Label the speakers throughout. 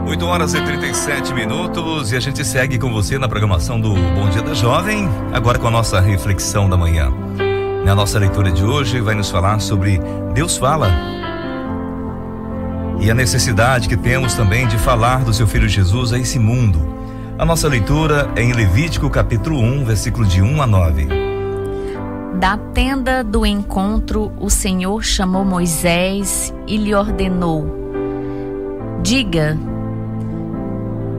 Speaker 1: 8h37 e a gente segue com você na programação do Bom Dia da Jovem, agora com a nossa reflexão da manhã. Na nossa leitura de hoje vai nos falar sobre Deus fala e a necessidade que temos também de falar do seu Filho Jesus a esse mundo. A nossa leitura é em Levítico capítulo 1, versículo de 1 a 9.
Speaker 2: Da tenda do encontro, o Senhor chamou Moisés e lhe ordenou: diga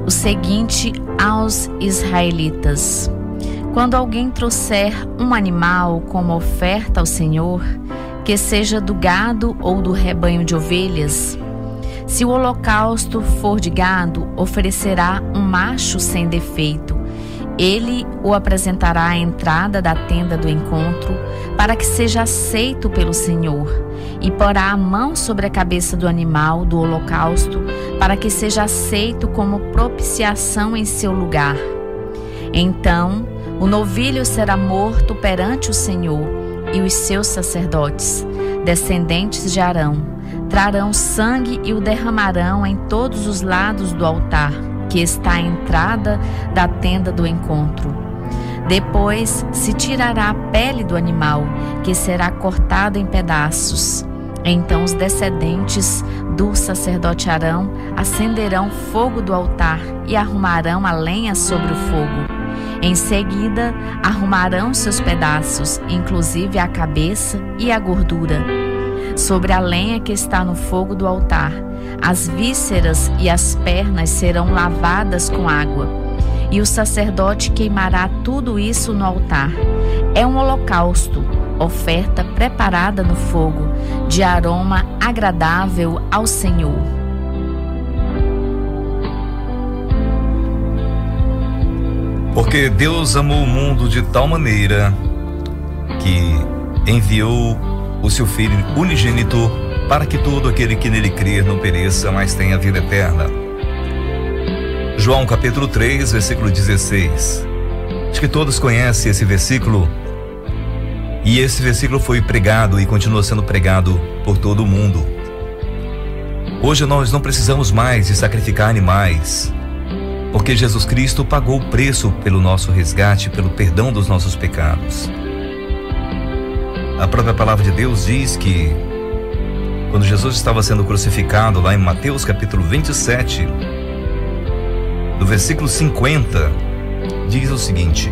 Speaker 2: o seguinte aos israelitas: quando alguém trouxer um animal como oferta ao Senhor, que seja do gado ou do rebanho de ovelhas, se o holocausto for de gado, oferecerá um macho sem defeito. Ele o apresentará à entrada da tenda do encontro, para que seja aceito pelo Senhor, e porá a mão sobre a cabeça do animal do holocausto, para que seja aceito como propiciação em seu lugar. Então, o novilho será morto perante o Senhor, e os seus sacerdotes, descendentes de Arão, trarão sangue e o derramarão em todos os lados do altar, que está à entrada da tenda do encontro. Depois se tirará a pele do animal, que será cortada em pedaços. Então os descendentes do sacerdote Arão acenderão fogo do altar e arrumarão a lenha sobre o fogo. Em seguida, arrumarão seus pedaços, inclusive a cabeça e a gordura, sobre a lenha que está no fogo do altar. As vísceras e as pernas serão lavadas com água, e o sacerdote queimará tudo isso no altar. É um holocausto, oferta preparada no fogo, de aroma agradável ao Senhor.
Speaker 1: Porque Deus amou o mundo de tal maneira que enviou o seu Filho unigênito, para que todo aquele que nele crer não pereça, mas tenha vida eterna. João capítulo 3, versículo 16. Acho que todos conhecem esse versículo. E esse versículo foi pregado e continua sendo pregado por todo o mundo. Hoje nós não precisamos mais de sacrificar animais, porque Jesus Cristo pagou o preço pelo nosso resgate, pelo perdão dos nossos pecados. A própria palavra de Deus diz que quando Jesus estava sendo crucificado, lá em Mateus capítulo 27, no versículo 50, diz o seguinte: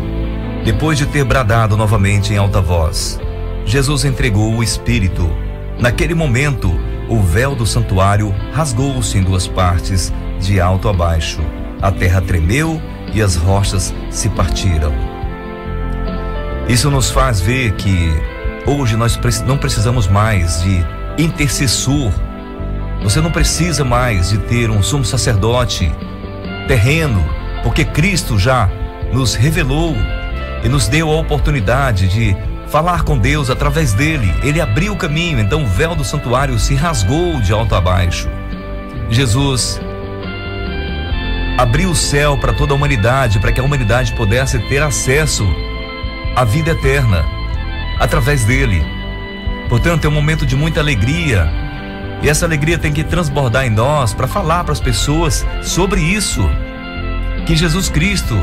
Speaker 1: depois de ter bradado novamente em alta voz, Jesus entregou o Espírito. Naquele momento, o véu do santuário rasgou-se em duas partes, de alto a baixo. A terra tremeu e as rochas se partiram. Isso nos faz ver que hoje nós não precisamos mais de intercessor. Você não precisa mais de ter um sumo sacerdote terreno, porque Cristo já nos revelou e nos deu a oportunidade de falar com Deus através dele. Ele abriu o caminho, então o véu do santuário se rasgou de alto a baixo. Jesus abriu o céu para toda a humanidade, para que a humanidade pudesse ter acesso à vida eterna através dele. Portanto, é um momento de muita alegria, e essa alegria tem que transbordar em nós para falar para as pessoas sobre isso, que Jesus Cristo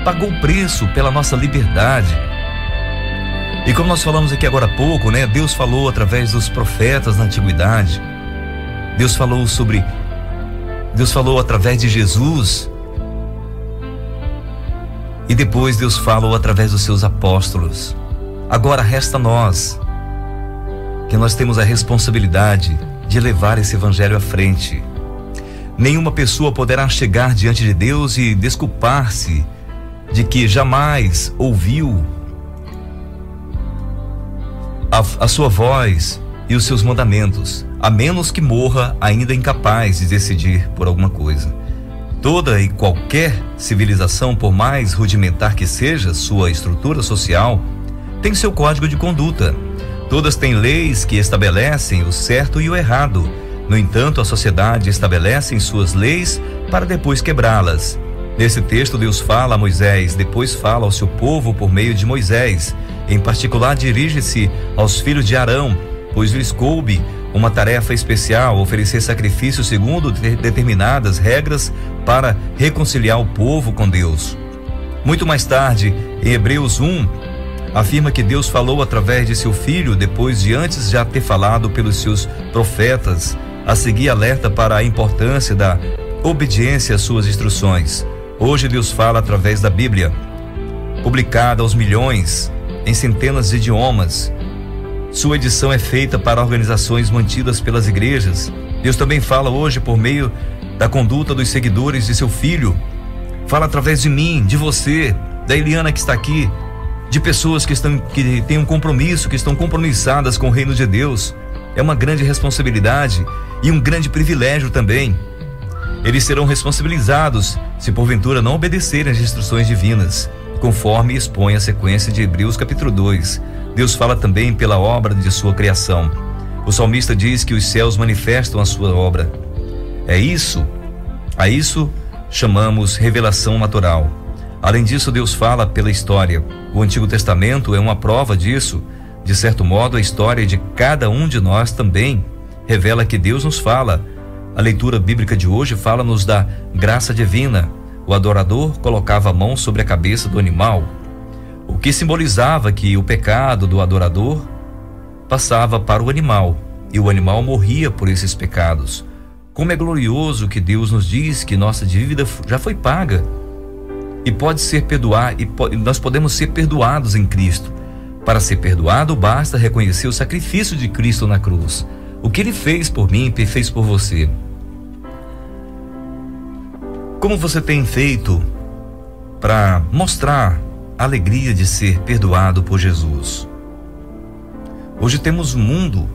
Speaker 1: pagou o preço pela nossa liberdade. E como nós falamos aqui agora há pouco, né? Deus falou através dos profetas na antiguidade. Deus falou através de Jesus. E depois Deus falou através dos seus apóstolos. Agora resta a nós, que nós temos a responsabilidade de levar esse evangelho à frente. Nenhuma pessoa poderá chegar diante de Deus e desculpar-se de que jamais ouviu a sua voz e os seus mandamentos, a menos que morra ainda incapaz de decidir por alguma coisa. Toda e qualquer civilização, por mais rudimentar que seja sua estrutura social, tem seu código de conduta. Todas têm leis que estabelecem o certo e o errado. No entanto, a sociedade estabelece suas leis para depois quebrá-las. Nesse texto, Deus fala a Moisés, depois fala ao seu povo por meio de Moisés. Em particular, dirige-se aos filhos de Arão, pois lhes coube uma tarefa especial, oferecer sacrifícios segundo determinadas regras para reconciliar o povo com Deus. Muito mais tarde, em Hebreus 1, afirma que Deus falou através de seu Filho, depois de antes já ter falado pelos seus profetas. A seguir, alerta para a importância da obediência às suas instruções. Hoje Deus fala através da Bíblia, publicada aos milhões, em centenas de idiomas. Sua edição é feita para organizações mantidas pelas igrejas. Deus também fala hoje por meio da conduta dos seguidores de seu Filho. Fala através de mim, de você, da Eliana que está aqui, de pessoas que têm um compromisso, que estão compromissadas com o reino de Deus. É uma grande responsabilidade e um grande privilégio também. Eles serão responsabilizados se porventura não obedecerem às instruções divinas, conforme expõe a sequência de Hebreus capítulo 2. Deus fala também pela obra de sua criação. O salmista diz que os céus manifestam a sua obra. A isso chamamos revelação natural. Além disso, Deus fala pela história. O Antigo Testamento é uma prova disso. De certo modo, a história de cada um de nós também revela que Deus nos fala. A leitura bíblica de hoje fala-nos da graça divina. O adorador colocava a mão sobre a cabeça do animal, o que simbolizava que o pecado do adorador passava para o animal, e o animal morria por esses pecados. Como é glorioso que Deus nos diz que nossa dívida já foi paga e pode ser perdoada, e nós podemos ser perdoados em Cristo. Para ser perdoado, basta reconhecer o sacrifício de Cristo na cruz. O que Ele fez por mim e fez por você. Como você tem feito para mostrar a alegria de ser perdoado por Jesus? Hoje temos um mundo,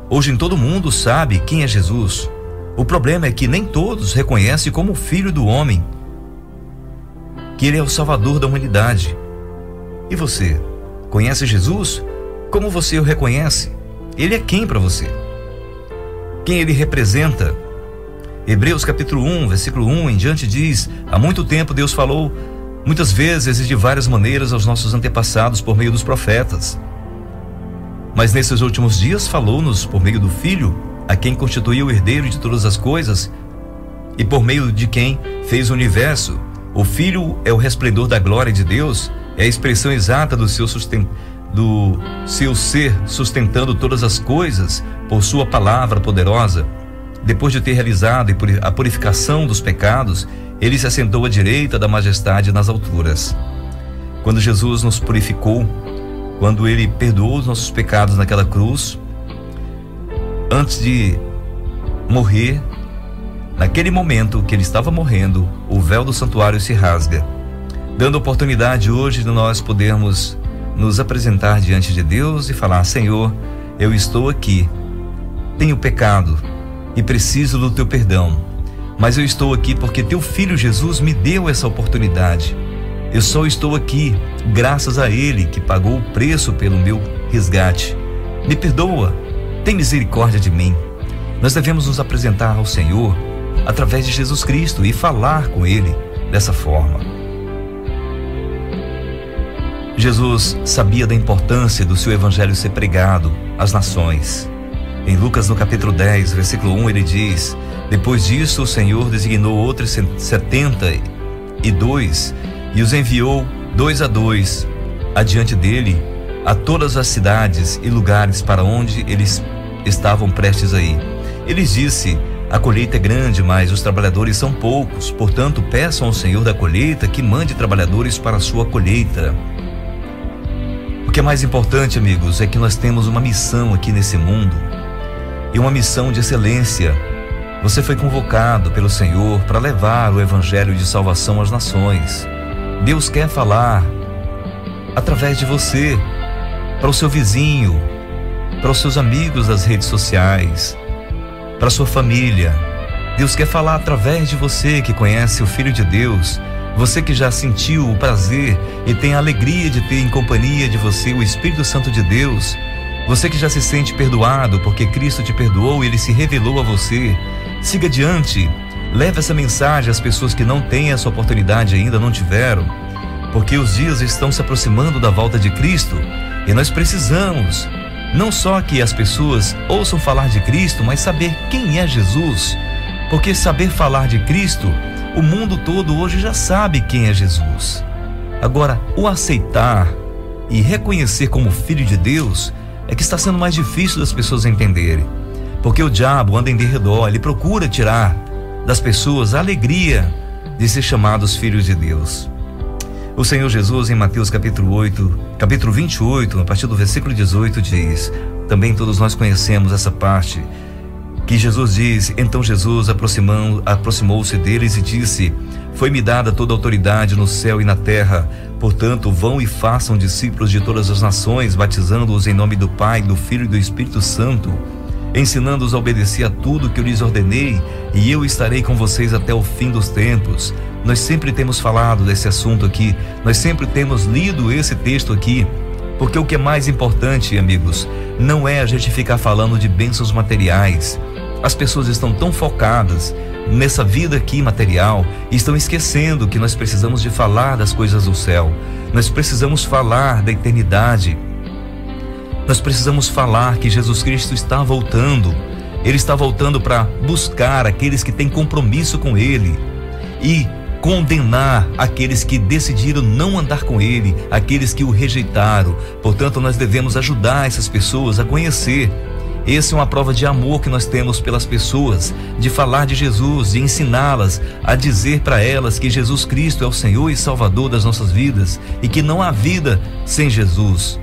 Speaker 1: hoje em todo mundo sabe quem é Jesus. O problema é que nem todos reconhecem como Filho do Homem, que Ele é o Salvador da humanidade. E você, conhece Jesus? Como você o reconhece? Ele é quem para você? Quem Ele representa? Hebreus capítulo 1, versículo 1 em diante diz: há muito tempo Deus falou muitas vezes e de várias maneiras aos nossos antepassados por meio dos profetas. Mas nesses últimos dias falou-nos por meio do Filho, a quem constituiu o herdeiro de todas as coisas e por meio de quem fez o universo. O Filho é o resplendor da glória de Deus, é a expressão exata do seu ser sustentando todas as coisas por sua palavra poderosa. Depois de ter realizado a purificação dos pecados, Ele se assentou à direita da majestade nas alturas. Quando Jesus nos purificou, quando Ele perdoou os nossos pecados naquela cruz, antes de morrer, naquele momento que Ele estava morrendo, o véu do santuário se rasga, dando oportunidade hoje de nós podermos nos apresentar diante de Deus e falar: Senhor, eu estou aqui, tenho pecado e preciso do teu perdão, mas eu estou aqui porque teu Filho Jesus me deu essa oportunidade. Eu só estou aqui graças a Ele que pagou o preço pelo meu resgate. Me perdoa, tem misericórdia de mim. Nós devemos nos apresentar ao Senhor através de Jesus Cristo e falar com Ele dessa forma. Jesus sabia da importância do seu evangelho ser pregado às nações. Em Lucas, no capítulo 10, versículo 1, ele diz: depois disso, o Senhor designou outros 72 e os enviou 2 a 2 adiante dele a todas as cidades e lugares para onde eles estavam prestes a ir. Ele disse: a colheita é grande, mas os trabalhadores são poucos. Portanto, peçam ao Senhor da colheita que mande trabalhadores para a sua colheita. O que é mais importante, amigos, é que nós temos uma missão aqui nesse mundo, e uma missão de excelência. Você foi convocado pelo Senhor para levar o evangelho de salvação às nações. Deus quer falar através de você, para o seu vizinho, para os seus amigos das redes sociais, para a sua família. Deus quer falar através de você que conhece o Filho de Deus, você que já sentiu o prazer e tem a alegria de ter em companhia de você o Espírito Santo de Deus. Você que já se sente perdoado porque Cristo te perdoou e Ele se revelou a você. Siga adiante, leve essa mensagem às pessoas que não têm essa oportunidade ainda, não tiveram, porque os dias estão se aproximando da volta de Cristo e nós precisamos Não só que as pessoas ouçam falar de Cristo, mas saber quem é Jesus. Porque saber falar de Cristo, o mundo todo hoje já sabe quem é Jesus. Agora, o aceitar e reconhecer como filho de Deus é que está sendo mais difícil das pessoas entenderem. Porque o diabo anda em derredor, ele procura tirar das pessoas a alegria de ser chamados filhos de Deus. O Senhor Jesus, em Mateus capítulo 28, a partir do versículo 18, diz, também todos nós conhecemos essa parte, que Jesus diz: então Jesus aproximou-se deles e disse: foi-me dada toda a autoridade no céu e na terra, portanto vão e façam discípulos de todas as nações, batizando-os em nome do Pai, do Filho e do Espírito Santo, ensinando-os a obedecer a tudo que eu lhes ordenei, e eu estarei com vocês até o fim dos tempos. Nós sempre temos falado desse assunto aqui, nós sempre temos lido esse texto aqui, porque o que é mais importante, amigos, não é a gente ficar falando de bênçãos materiais. As pessoas estão tão focadas nessa vida aqui material e estão esquecendo que nós precisamos de falar das coisas do céu. Nós precisamos falar da eternidade. Nós precisamos falar que Jesus Cristo está voltando. Ele está voltando para buscar aqueles que têm compromisso com Ele e condenar aqueles que decidiram não andar com Ele, aqueles que o rejeitaram. Portanto, nós devemos ajudar essas pessoas a conhecer. Essa é uma prova de amor que nós temos pelas pessoas, de falar de Jesus, de ensiná-las a dizer para elas que Jesus Cristo é o Senhor e Salvador das nossas vidas e que não há vida sem Jesus.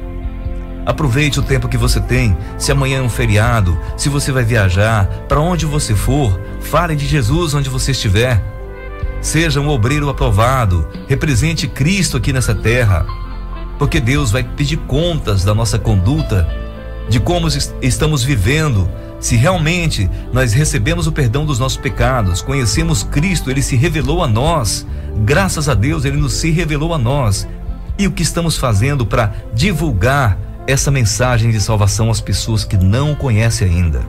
Speaker 1: Aproveite o tempo que você tem. Se amanhã é um feriado, se você vai viajar, para onde você for, fale de Jesus onde você estiver. Seja um obreiro aprovado, represente Cristo aqui nessa terra, porque Deus vai pedir contas da nossa conduta, de como estamos vivendo. Se realmente nós recebemos o perdão dos nossos pecados, conhecemos Cristo, Ele se revelou a nós, graças a Deus Ele nos se revelou a nós, e o que estamos fazendo para divulgar essa mensagem de salvação às pessoas que não o conhecem ainda,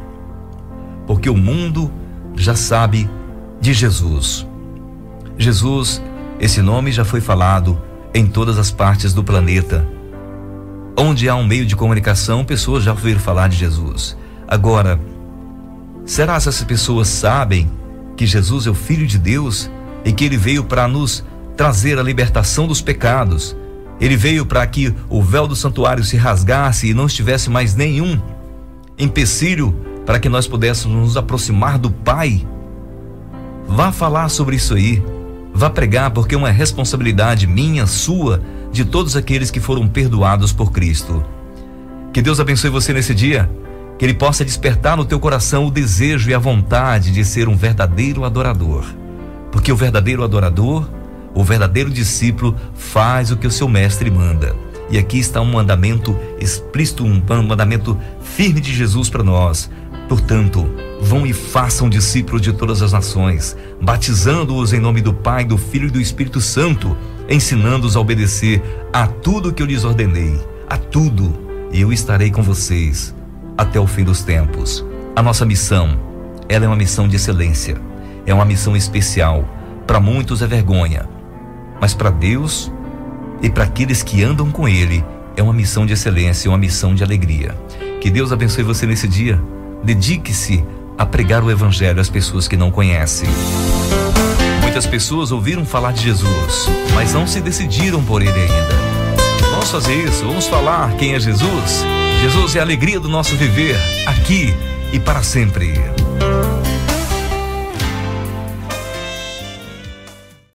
Speaker 1: porque o mundo já sabe de Jesus. Jesus, esse nome já foi falado em todas as partes do planeta. Onde há um meio de comunicação, pessoas já ouviram falar de Jesus. Agora, será que essas pessoas sabem que Jesus é o Filho de Deus e que Ele veio para nos trazer a libertação dos pecados? Ele veio para que o véu do santuário se rasgasse e não estivesse mais nenhum empecilho para que nós pudéssemos nos aproximar do Pai? Vá falar sobre isso aí. Vá pregar, porque é uma responsabilidade minha, sua, de todos aqueles que foram perdoados por Cristo. Que Deus abençoe você nesse dia, que Ele possa despertar no teu coração o desejo e a vontade de ser um verdadeiro adorador, porque o verdadeiro adorador, o verdadeiro discípulo, faz o que o seu mestre manda. E aqui está um mandamento explícito, um mandamento firme de Jesus para nós. Portanto, vão e façam discípulos de todas as nações, batizando-os em nome do Pai, do Filho e do Espírito Santo, ensinando-os a obedecer a tudo que eu lhes ordenei, a tudo, e eu estarei com vocês até o fim dos tempos. A nossa missão, ela é uma missão de excelência, é uma missão especial. Para muitos é vergonha, mas para Deus e para aqueles que andam com Ele, é uma missão de excelência, uma missão de alegria. Que Deus abençoe você nesse dia. Dedique-se a pregar o Evangelho às pessoas que não conhecem. Muitas pessoas ouviram falar de Jesus, mas não se decidiram por Ele ainda. Vamos fazer isso, vamos falar quem é Jesus. Jesus é a alegria do nosso viver, aqui e para sempre.